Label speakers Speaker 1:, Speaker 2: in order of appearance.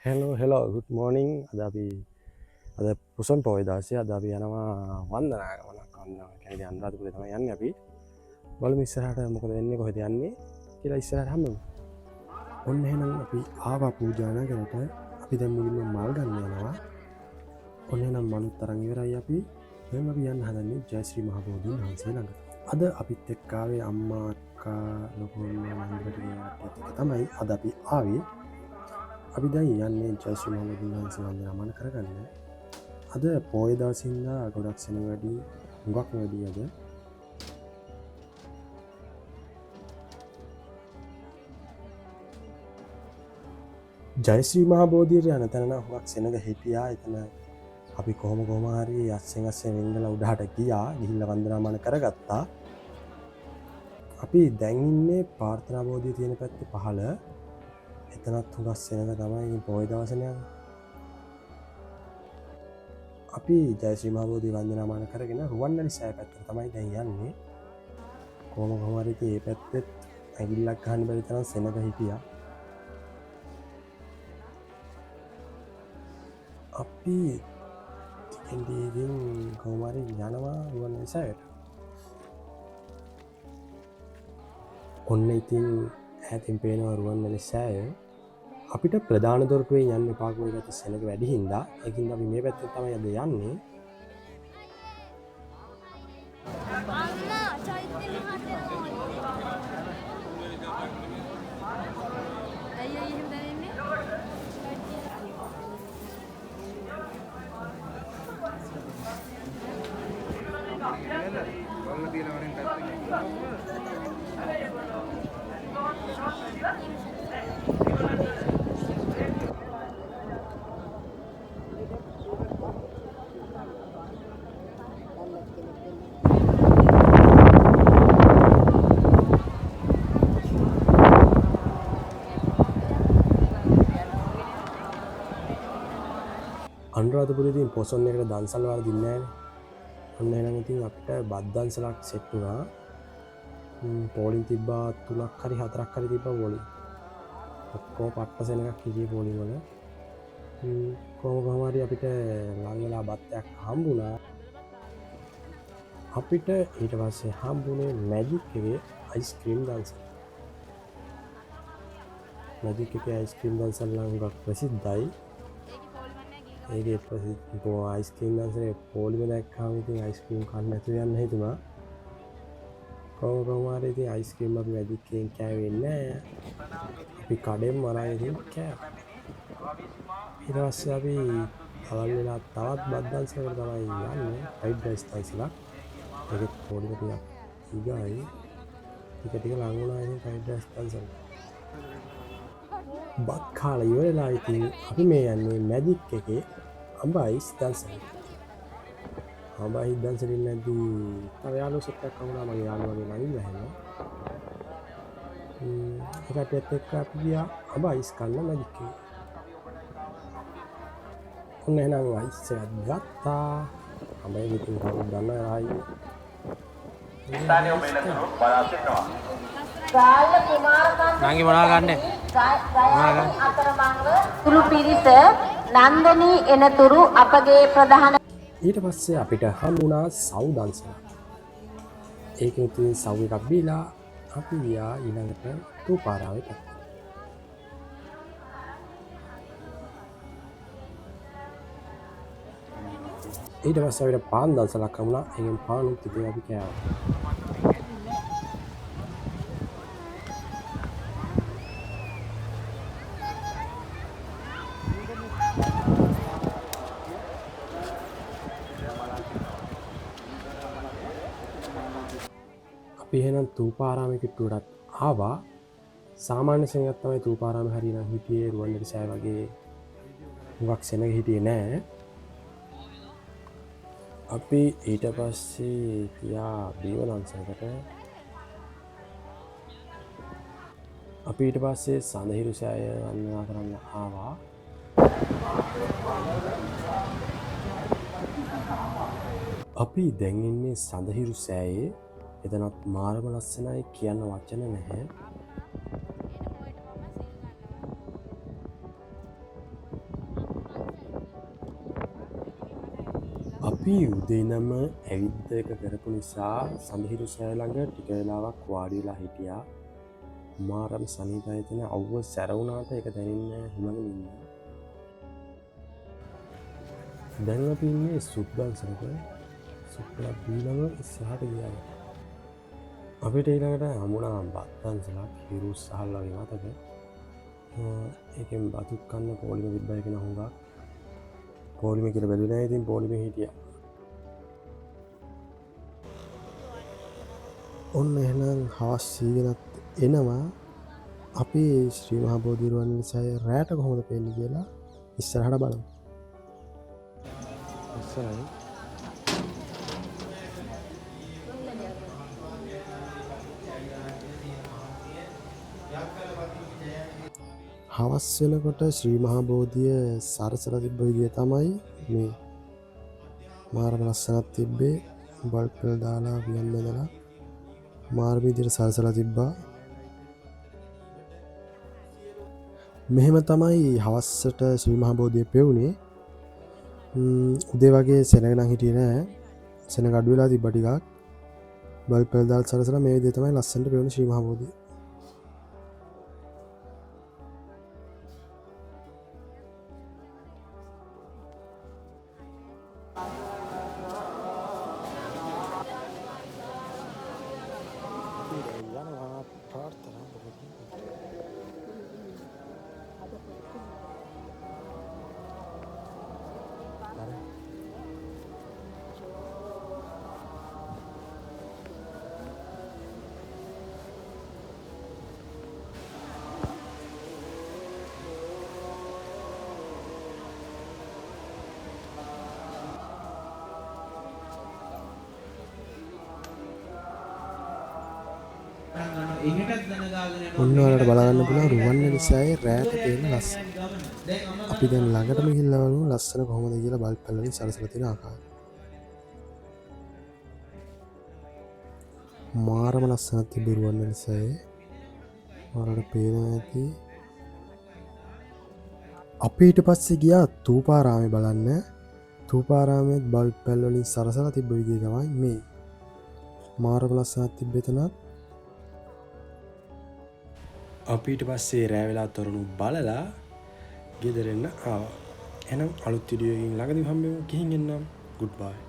Speaker 1: Hello good මෝනිින් අද අපි අද පුසන් පොයි දවසය අද අපි යනවා වන්දනාගමනක් කන්න කැන අන්රාධපුර තම යන්න අපි බල මිස්සරහට මොකද වෙන්න කොහෙද යන්නේ කියලා ඉස්සරට හම ඔන්න එනම් අපි ආවා පූජාන කරට අපි දැම්මගින්න මල් ගන්න යනවා ඔන්න නම් මනුත් තරංගවරයි අපි එම කියන්න හදන්නේ ජයශ්‍රී මහබෝධීන් වහන්සේ ළඟ අද අපිත් එක්කාවේ අම්මාකා ලොකොන්න නන්දට තමයි අද අපි ආවේ අපි දැන් යන්නේ ජයශ්‍රී මහබෝධීන් වහන්සේ වන්දනාමාන කරගන්න අද පෝය දවසින්දා ගොඩක් සෙන වැඩි හුඟක් වැඩි අද ජයශ්‍රී මහබෝධියට යන තැන හුඟක් සෙනග හිටියා එතන අපි කොහොම කොහොමහරි අස්සෙන් අස්සේ වෙංගල උඩහට ගියා ගිහිල්ල වන්දනාමාන කරගත්තා අපි දැන්ඉන්නේ පාර්ථනා බෝධිය තියෙන පැත්ති පහළ එතනත් හුඟක් සෙනග තමයි පෝය දවසනය අපි ජයශ්‍රී මහබෝධී වන්දනාමාන කරගෙන රුවන්වැලි සෑ පැත්තට තමයි දැන් යන්නේ කොහොම කොහොමරිති ඒ පැත්තෙත් ඇගිල්ලක් ගහන්න බැරි තරම් සෙනග හිටියා අපි ටිකෙන්දීකින් කොහොමරි යනවා රුවන්වැලි සෑයට ඔන්න ඉතින් ඇතින් පේනවා රුවන්වැලි සෑය අපිට ප්‍රධාන දොරටුවේ යන්න පාකුව ගත සෙනක වැඩිහින්දා එකින් අපි මේ පැත්ත තමයි අද යන්නේ අනුරාධපුරේදී පොසොන් එකට දන්සල් වල දින්නේ ඔන්න එහෙනම් ඉතින් අපිට බද්දන්සලක් සෙට් වුණා පෝලින් තිබ්බා 3ක් හරි 4ක් හරි තිබ්බා පෝලින් ඔක්කොම පට්ට සෙනගක් හිටියේ පෝලින් වල කොහොම හරි අපිට ලං වෙලා බත්තයක් හම්බුණා අපිට ඊට පස්සේ හම්බුනේ මැජික් එකේ අයිස්ක්‍රීම් දන්සල් මැජික් එකේ අයිස්ක්‍රීම් දන්සල් නම් ගොඩක් ප්‍රසිද්ධයි ඒක ප්‍රසිද්ධ අයිස්ක්‍රීම් දන්සලේ පොලිම දැක්කාම ඉතින් අයිස්ක්‍රීම් කන්න නැතුව යන්න හිතුණා කොහොම හරි ඉතින් අයිස්ක්‍රීම් අපි මැජික් එකෙන් කෑවේ නැහැ අපි කඩෙන් මරාගෙන ඉතින් කෑවා ඊට පස්සේ අපි අවල් වෙලා තවත් බත් දන්සලකට තමයි යන්නේ ෆ්‍රයිඩ් රයිස් දන්සලක් ඒකෙත් පොලිම ටිකක් ඉගයි ටික ලඟ වුණා ඉතින් ෆ්‍රයිඩ් රයිස් දන්සල බත් කාලා ඉවරලා ඉතින් අපි මේ යන්නේ මැජික් එකේ අඹ අයිස් දන්සලට අඹ අයිස් දන්සලින් නැද්දී තව යාළුවෝ සෙට් එකක් වුණා මගේ යාළුවාගේ ළඟින් ගහනවා ඒකට එක්ක අපි ගියා අඹ අයිස් කන්න මැජික් එකේ ඔන්න එහෙනම් අයිස් එකක් ගත්තා අඹ එක ඉතින් කවුරුත් දන්නවා ආයි
Speaker 2: ස්ථානීය මෙලතුරු බලා සිටිනවා
Speaker 3: ගාල්ල කුමාරකන්ද
Speaker 1: නංගි මොනවා ගන්නද
Speaker 3: අතරමංග සුළු පිරිස නන්දනී එනතුරු අපගේ ප්‍රධාන
Speaker 1: ඊට පස්සේ අපිට හම්බුණා සව් දන්සල ඒකෙන් ඉතින් සව් එකක් බීලා අපි ගියා ඊළඟට තූපාරාවේ පැත්තට ඊට පස්සේ අපිට පාන් දන්සලක් හම්බුණා ඒකෙන් පානුත් ඉතින් අපි කෑවා අපි එහෙනම් තූපාරාමේ කිට්ටුවටත් ආවා සාමාන්‍ය සෙනගක් තමයි තූපාරාමේ හරිනම් හිටියේ රුවන්වැලි සෑය වගේ හුඟක් සෙනග හිටියේ නෑ අපි ඊට පස්සේ ගියා බීවලංශයකට අපි ඊට පස්සේ සඳහිරු සෑය වන්දනා කරන්න ආවා අපි දැන් ඉන්නේ සඳහිරු සෑයේ එතනත් මාරම ලස්සනයි කියන්න වචන නැහැ අපි උදේ ඉඳන්ම ඇවිද්ද එක කරපු නිසා සඳහිරු සෑ ළඟ ටික වෙලාවක් වාඩි වෙලා හිටියා. මාරම සනීපයි තියෙන අවුව සැරවුණාට ඒක දැනෙන්නේ හිමගෙන ඉන්න. දැන් අපි ඉන්නේ සුබ්බන්සලක. සුබ්බලා බීලම ඉස්සරහට ගියා. අපිට ඊළඟට හමුණා බත්තන්සලක් හිරු සහල් වගේ මතක. ඒකෙන් බතුත් කන්න පොලිම තිබ්බයි කියන හුඟක්. පොලිම කියලා බැලුවේ නැහැ. ඉතින් පොලිමේ හිටියා. ඔන්න එහෙනම් හවස් සීගෙනත් එනවා. අපි ශ්‍රී මහා බෝධිරුවන් නිසාය රැට කොහොමද පේන්නේ කියලා ඉස්සරහට බලමු. ඉස්සරහින් හවස් වෙනකොට ශ්‍රී මහා බෝධිය සරසලා තිබ්බ විදිය තමයි මේ. මාරම ලස්සනක් තිබ්බේ. බල්බ් වල දාලා වියන් බඳලා මාරම විදියට සරසලා තිබ්බා. මෙහෙම තමයි හවස්සට ශ්‍රී මහා බෝධිය පෙවුනේ. උදේ වගේ සෙනග නම් හිටියේ නෑ. සෙනග අඩු වෙලා තිබ්බා ටිකක්. බල්බ් වල දාලා සරසලා මේ විදිය තමයි ලස්සනට පෙවුනේ ශ්‍රී මහා බෝධිය. ඔන්න ඔයාලට බලන්න පුළුවන් රුවන්වැලි සෑයේ රැට පේන ලස්සන. අපි දැන් ළඟටම ගිහිල්ලා බලමු ලස්සන කොහොමද කියලා බල්බ් වලින් සරසලා තියෙන ආකාරය. මාරම ලස්සනක් තිබ්බ රුවන්වැලි සෑයේ. ඔයාලට පේනවා ඇති. අපි ඊට පස්සේ ගියා තූපාරාමේ බලන්න. තූපාරාමේ බල්බ් වලින් සරසලා තිබ්බ විදිය තමයි මේ. මාරම ලස්සනක් තිබ්බ එතනත්. අපි ඊට පස්සේ රෑ වෙලා තොරණු බලලා ගෙදර එන්න ආවා. එහෙනම් අලුත් වීඩියෝ එකකින් ළඟදී හම්බෙමු. ගිහින් එන්නම්. ගුඩ් බයි.